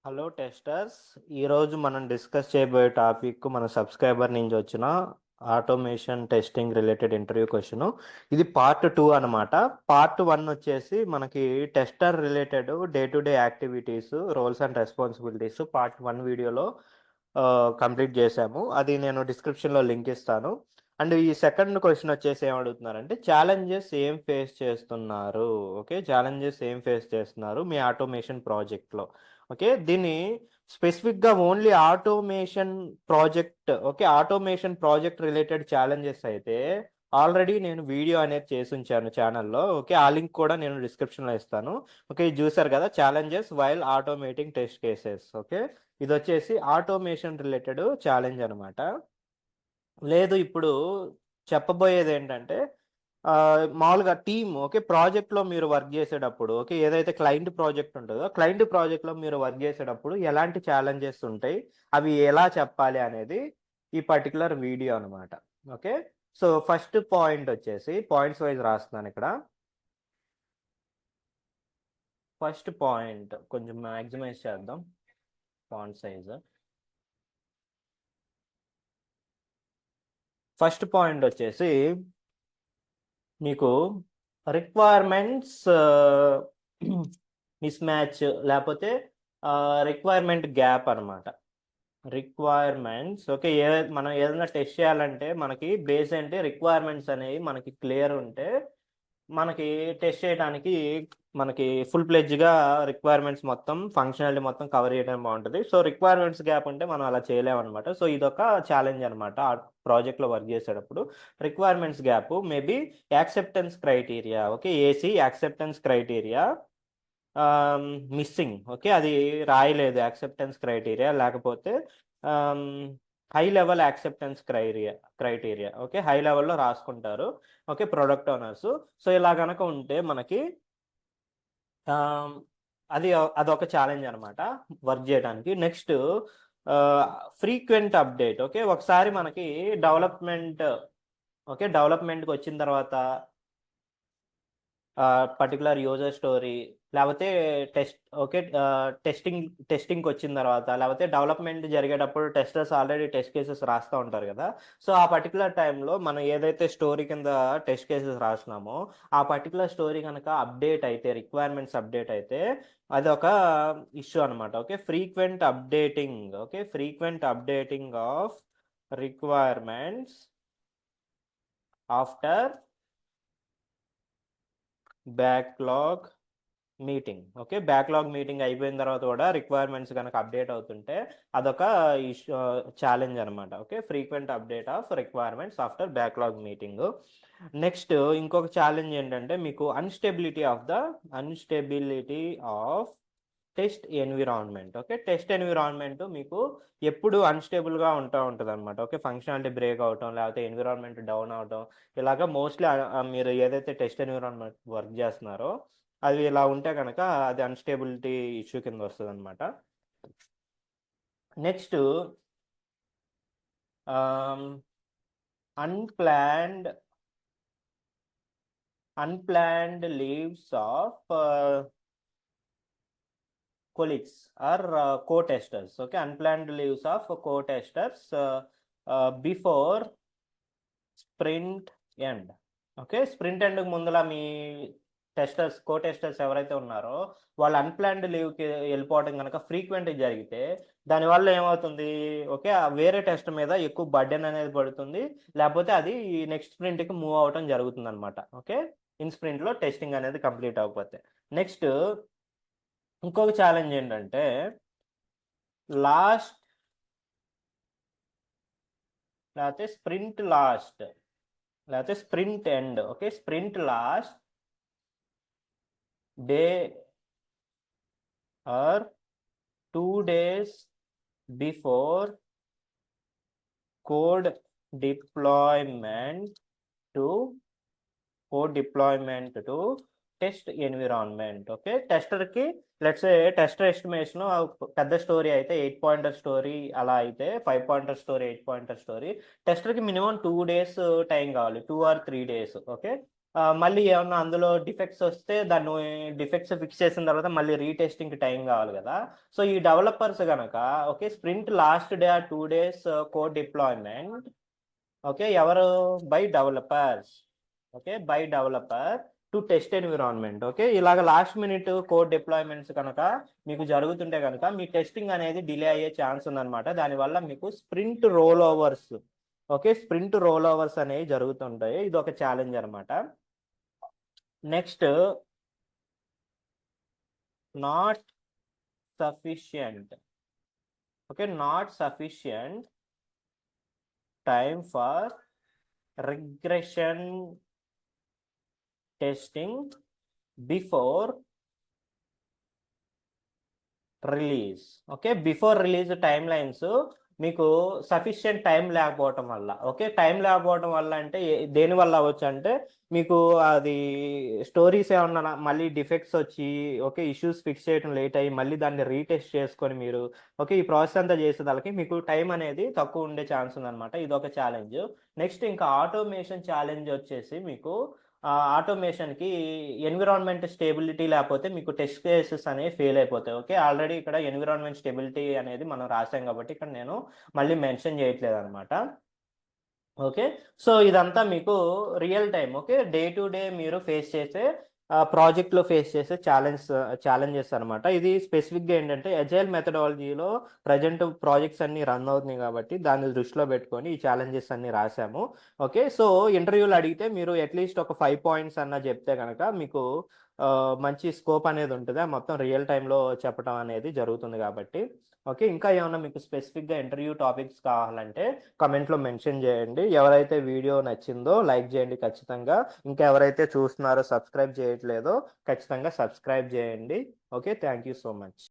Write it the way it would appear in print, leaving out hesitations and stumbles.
Hello testers. ఈరోజు మనం discuss చేయబోయే టాపిక్ మన సబ్స్క్రైబర్ నుంచి వచ్చిన automation testing related interview question. ఇది పార్ట్ 2 అనమాట. పార్ట్ 1 వచ్చేసి మనకి tester related day to day activities, roles and responsibilities part 1 వీడియోలో కంప్లీట్ చేశాము. అది నేను డిస్క్రిప్షన్లో లింక్ ఇస్తాను. అండ్ ఈ సెకండ్ క్వశ్చన్ వచ్చేసి ఏం అడుగుతున్నారంటే ఛాలెంజెస్ ఏం ఫేస్ చేస్తున్నారు. ఓకే, ఛాలెంజెస్ ఏం ఫేస్ చేస్తున్నారు మీ ఆటోమేషన్ ప్రాజెక్ట్లో. ఓకే, దీన్ని స్పెసిఫిక్గా only automation project, okay, automation project related challenges అయితే ఆల్రెడీ నేను వీడియో అనేది చేసి ఉంచాను ఛానల్లో. ఓకే, ఆ లింక్ కూడా నేను డిస్క్రిప్షన్లో ఇస్తాను. ఓకే, ఇది చూసారు కదా, challenges while automating test cases. Okay, ఇది వచ్చేసి ఆటోమేషన్ రిలేటెడ్ ఛాలెంజ్ అనమాట. లేదు, ఇప్పుడు చెప్పబోయేది ఏంటంటే మామూలుగా టీమ్, ఓకే, ప్రాజెక్ట్లో మీరు వర్క్ చేసేటప్పుడు, ఓకే, ఏదైతే క్లయింట్ ప్రాజెక్ట్ ఉంటుందో క్లయింట్ ప్రాజెక్ట్లో మీరు వర్క్ చేసేటప్పుడు ఎలాంటి ఛాలెంజెస్ ఉంటాయి, అవి ఎలా చెప్పాలి అనేది ఈ పర్టికులర్ వీడియో అనమాట. ఓకే, సో ఫస్ట్ పాయింట్ వచ్చేసి పాయింట్స్ వైజ్ రాస్తున్నాను ఇక్కడ. ఫస్ట్ పాయింట్ కొంచెం మ్యాక్సిమైజ్ చేద్దాం ఫాంట్ సైజ్. ఫస్ట్ పాయింట్ వచ్చేసి మీకు రిక్వైర్మెంట్స్ మిస్ మ్యాచ్, లేకపోతే రిక్వైర్మెంట్ గ్యాప్ అనమాట. రిక్వైర్మెంట్స్, ఓకే, మనం ఏదైనా టెస్ట్ చేయాలంటే మనకి బేస్ అంటే రిక్వైర్మెంట్స్ అనేవి మనకి క్లియర్ ఉంటే మనకి టెస్ట్ చేయడానికి మనకి ఫుల్ ప్లెడ్జ్గా రిక్వైర్మెంట్స్ మొత్తం ఫంక్షనాలిటీ మొత్తం కవర్ చేయడం బాగుంటుంది. సో రిక్వైర్మెంట్స్ గ్యాప్ ఉంటే మనం అలా చేయలేమన్నమాట. సో ఇదొక ఛాలెంజ్ అనమాట ఆ ప్రాజెక్ట్లో వర్క్ చేసేటప్పుడు. Requirements gap maybe acceptance criteria, okay, AC acceptance criteria missing. Okay, అది రాయలేదు యాక్సెప్టెన్స్ క్రైటీరియా, లేకపోతే high level acceptance criteria, okay, high లెవెల్లో రాసుకుంటారు, ఓకే, ప్రొడక్ట్ ఓనర్స్. సో ఇలా కనుక ఉంటే మనకి ఆమ్, అదొక ఛాలెంజ్ అనమాట వర్క్ చేయడానికి. Next frequent update. ఓకే, ఒకసారి మనకి డెవలప్మెంట్, ఓకే, డెవలప్మెంట్కి వచ్చిన తర్వాత పర్టికులర్ యూజర్ స్టోరీ, లేకపోతే టెస్ట్, ఓకే, టెస్టింగ్కి వచ్చిన తర్వాత, లేకపోతే డెవలప్మెంట్ జరిగేటప్పుడు టెస్టర్స్ ఆల్రెడీ టెస్ట్ కేసెస్ రాస్తూ ఉంటారు కదా. సో ఆ పర్టికులర్ టైంలో మనం ఏదైతే స్టోరీ కింద టెస్ట్ కేసెస్ రాసినామో ఆ పర్టికులర్ స్టోరీ కనుక అప్డేట్ అయితే, రిక్వైర్మెంట్స్ అప్డేట్ అయితే అది ఒక ఇష్యూ అనమాట. Okay, frequent updating, okay, frequent updating of requirements after backlog meeting. Okay, backlog meeting అయిపోయిన తర్వాత కూడా రిక్వైర్మెంట్స్ కనుక అప్డేట్ అవుతుంటే అదొక ఇష్యూ, ఛాలెంజ్ అనమాట. Okay, frequent update of requirements after backlog meeting. Next ఇంకొక ఛాలెంజ్ ఏంటంటే మీకు unstability of test environment. Okay, test environment మీకు ఎప్పుడు అన్స్టేబుల్గా ఉంటుంది అనమాట. ఓకే, ఫంక్షనాలిటీ బ్రేక్ అవటం, లేకపోతే ఎన్విరాన్మెంట్ డౌన్ అవటం, ఇలాగా మోస్ట్లీ మీరు ఏదైతే టెస్ట్ ఎన్విరాన్మెంట్ వర్క్ చేస్తున్నారో అది ఇలా ఉంటే కనుక అది అన్స్టేబిలిటీ ఇష్యూ కింద వస్తుంది అనమాట. Next unplanned unplanned leaves of colleagues or co-testers. Okay, unplanned leaves of co-testers before sprint end. Okay, sprint end ముందల మీ కో టెస్టర్స్ ఎవరైతే ఉన్నారో వాళ్ళు అన్ప్లాన్డ్ లీవ్కి వెళ్ళిపోవడం కనుక ఫ్రీక్వెంట్ జరిగితే దానివల్ల ఏమవుతుంది, ఓకే, వేరే టెస్ట్ మీద ఎక్కువ బర్డెన్ అనేది పడుతుంది, లేకపోతే అది నెక్స్ట్ స్ప్రింట్కి మూవ్ అవటం జరుగుతుంది అనమాట. ఓకే, ఇన్ స్ప్రింట్లో టెస్టింగ్ అనేది కంప్లీట్ అవ్వకపోతే. నెక్స్ట్ ఇంకొక ఛాలెంజ్ ఏంటంటే లాస్ట్, లేకపోతే స్ప్రింట్ లాస్ట్, లేకపోతే sprint end. Okay, sprint last day or 2 days before code deployment to test environment. Okay, టెస్టర్కి లెట్స్ టెస్టర్ ఎస్టిమేషన్ పెద్ద స్టోరీ అయితే 8 పాయింటర్ స్టోరీ, అలా అయితే 5 పాయింటర్ స్టోరీ, 8 పాయింటర్ స్టోరీ, టెస్టర్కి మినిమం 2 days టైం కావాలి, 2 or 3 days. Okay, మళ్ళీ ఏమన్నా అందులో డిఫెక్ట్స్ వస్తే దాన్ని డిఫెక్ట్స్ ఫిక్స్ చేసిన తర్వాత మళ్ళీ రీటెస్టింగ్కి టైం కావాలి కదా. సో ఈ డెవలపర్స్ కనుక okay sprint last day 2 days code deployment okay ఎవరు by developers okay by developer to test environment okay ఇలాగ లాస్ట్ మినిట్ కోడ్ డిప్లాయ్మెంట్స్ కనుక మీకు జరుగుతుంటే కనుక మీ టెస్టింగ్ అనేది డిలే అయ్యే ఛాన్స్ ఉందన్నమాట. దానివల్ల మీకు sprint roll overs okay sprint roll overs అనేవి జరుగుతుంటాయి. ఇది ఒక ఛాలెంజ్ అనమాట. Next not sufficient okay not sufficient time for regression testing before release okay before release time lines మీకు సఫిషియంట్ టైం లేకపోవటం వల్ల ఓకే టైం లేకపోవటం వల్ల అంటే దేని వల్ల అవ్వచ్చు అంటే మీకు అది స్టోరీస్ ఏమన్నా మళ్ళీ డిఫెక్ట్స్ వచ్చి ఓకే ఇష్యూస్ ఫిక్స్ చేయడం లేట్ అయ్యి మళ్ళీ దాన్ని రీటెస్ట్ చేసుకొని మీరు ఓకే ఈ ప్రాసెస్ అంతా చేసేదానికి మీకు టైం అనేది తక్కువ ఉండే ఛాన్స్ ఉందన్నమాట. ఇది ఒక ఛాలెంజ్. నెక్స్ట్ ఇంకా ఆటోమేషన్ ఛాలెంజ్ వచ్చేసి మీకు ఆటోమేషన్కి ఎన్విరాన్మెంట్ స్టేబిలిటీ లేకపోతే మీకు టెస్ట్ కేసెస్ అనేవి ఫెయిల్ అయిపోతాయి. ఓకే ఆల్రెడీ ఇక్కడ ఎన్విరాన్మెంట్ స్టెబిలిటీ అనేది మనం రాసాం కాబట్టి ఇక్కడ నేను మళ్ళీ మెన్షన్ చేయట్లేదు అనమాట. ఓకే సో ఇదంతా మీకు real time okay day to day మీరు ఫేస్ చేసే ప్రాజెక్ట్లో ఫేస్ చేసే ఛాలెంజెస్ అనమాట. ఇది స్పెసిఫిక్గా ఏంటంటే అజైల్ మెథడాలజీలో ప్రజెంట్ ప్రాజెక్ట్స్ అన్ని రన్ అవుతున్నాయి కాబట్టి దాన్ని దృష్టిలో పెట్టుకొని ఈ ఛాలెంజెస్ అన్ని రాసాము. ఓకే సో ఇంటర్వ్యూలు అడిగితే మీరు అట్లీస్ట్ ఒక 5 points అన్న చెప్తే కనుక మీకు మంచి స్కోప్ అనేది ఉంటుంది. మొత్తం రియల్ టైంలో చెప్పడం అనేది జరుగుతుంది కాబట్టి ఓకే ఇంకా ఏమన్నా మీకు స్పెసిఫిక్గా ఇంటర్వ్యూ టాపిక్స్ కావాలంటే కమెంట్లో మెన్షన్ చేయండి. ఎవరైతే వీడియో నచ్చిందో లైక్ చేయండి ఖచ్చితంగా. ఇంకా ఎవరైతే చూస్తున్నారో సబ్స్క్రైబ్ చేయట్లేదో ఖచ్చితంగా సబ్స్క్రైబ్ చేయండి. Okay thank you so much.